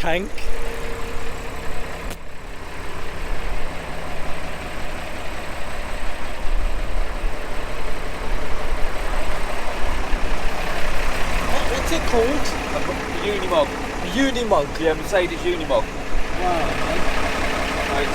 tank. What's it called? Unimog. Unimog. Yeah, Mercedes Unimog. Wow. Nice.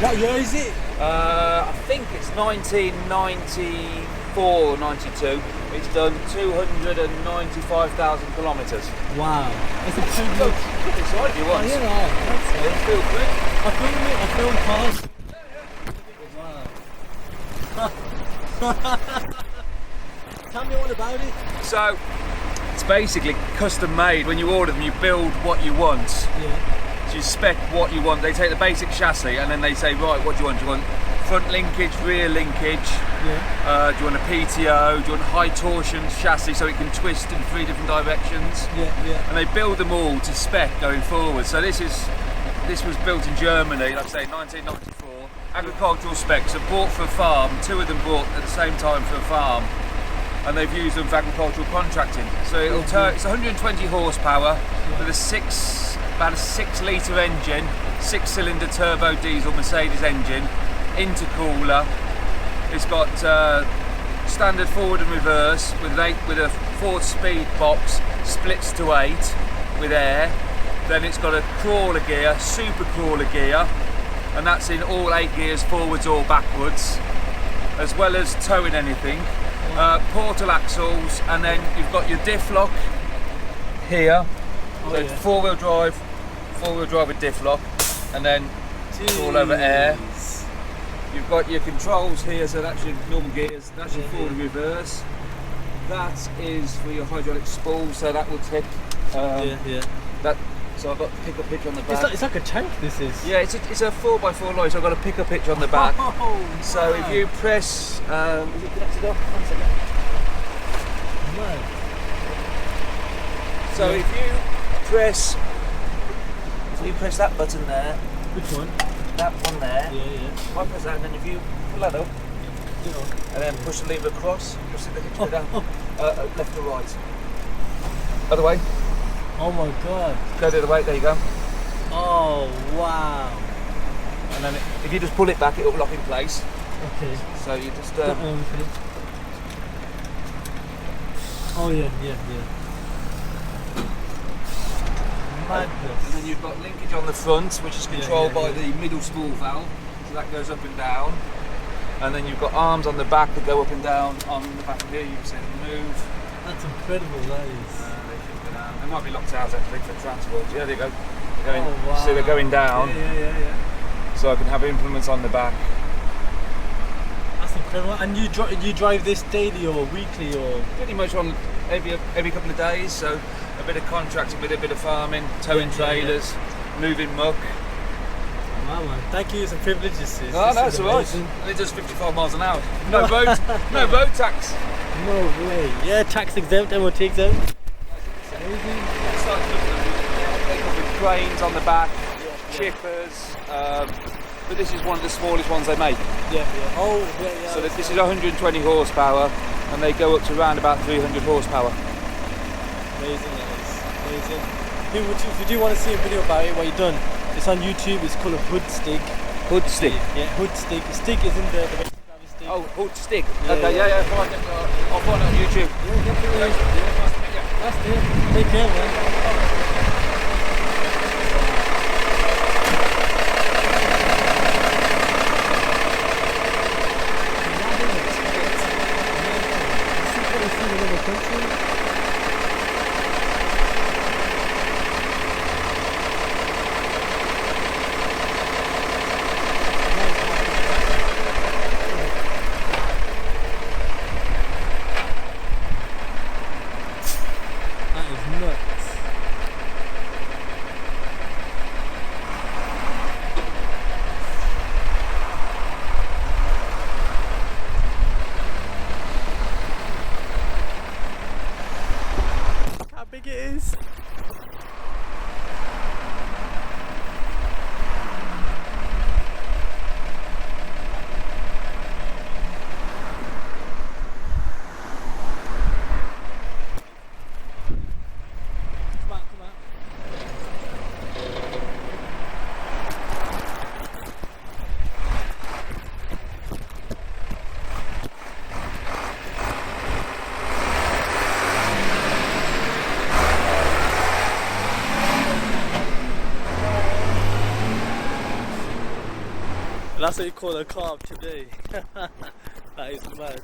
What year is it? I think it's 1994 or 92. It's done 295,000 kilometres. Wow. That's a pretty So, good. look inside you Oh, once. yeah, that's Yeah, it. it's feel good. I filmed cars. Wow. Tell me all about it. So, it's basically custom made. When you order them, you build what you want. Yeah. So you spec what you want. They take the basic chassis and then they say, right, what do you want? Do you want front linkage, rear linkage? Yeah. Do you want a PTO? Do you want high torsion chassis so it can twist in 3 different directions? Yeah. Yeah. And they build them all to spec going forward. So this was built in Germany, like I say, 1994. Agricultural specs are bought for a farm. 2 of them bought at the same time for a farm, and they've used them for agricultural contracting. So it's 120 horsepower with about a 6 litre engine, 6-cylinder turbo diesel Mercedes engine, intercooler. It's got standard forward and reverse with a 4-speed box, splits to 8 with air. Then it's got a crawler gear, super crawler gear, and that's in all 8 gears, forwards or backwards, as well as towing anything. Portal axles, and then you've got your diff lock here. So it's four-wheel drive with diff lock, and then it's all over air. You've got your controls here, so that's your normal gears, that's your forward and reverse. That is for your hydraulic spool, so that will tick. So I've got pickup hitch on the back. It's like a tank, this is. Yeah, it's a 4x4 lorry, so I've got a pickup hitch on the back. Oh, So if you press, is it connected up? 1 second. Right. So if you press that button there, Which one? that one there, Yeah. if I press that, and then if you pull that up, and then push the lever across, you'll see the hitch go down, left to right. Other way, Oh my god. go the other way, there you go. Oh wow. And then if you just pull it back, it will lock in place. Okay. So you just, Okay. Oh yeah. Madness. and then you've got linkage on the front, which is controlled by the middle spool valve, so that goes up and down. And then you've got arms on the back that go up and down on the back here. You can see them move. That's incredible, that is. They might be locked out actually for transport. Yeah, there you go. They're going, Oh, wow. see they're going down. Yeah. So I can have implements on the back. That's incredible. And you drive this daily or weekly or? Pretty much on every couple of days. So a bit of contracting with a bit of farming, towing trailers, moving muck. Wow, man. Thank you. It's a privilege. This is. No, This that's is all right. amazing. It does 55 miles an hour. No road, no road tax. No way. Yeah, tax exempt, MOT exempt. Amazing. They come with cranes on the back, chippers. But this is one of the smallest ones they make. Yeah. Oh, yeah. So this is 120 horsepower, and they go up to around about 300 horsepower. Amazing, that is. Amazing. If you do want to see a video about it, what you've done, it's on YouTube. It's called a hood stick. Hood stick. Yeah, hood stick. Stick is in the stick. Oh, hood stick. Yeah, Okay, yeah. Fine. I'll find it on YouTube. Yeah, definitely. That's it. Take care, man. That is nuts. That's what you call a car of today. That is mad.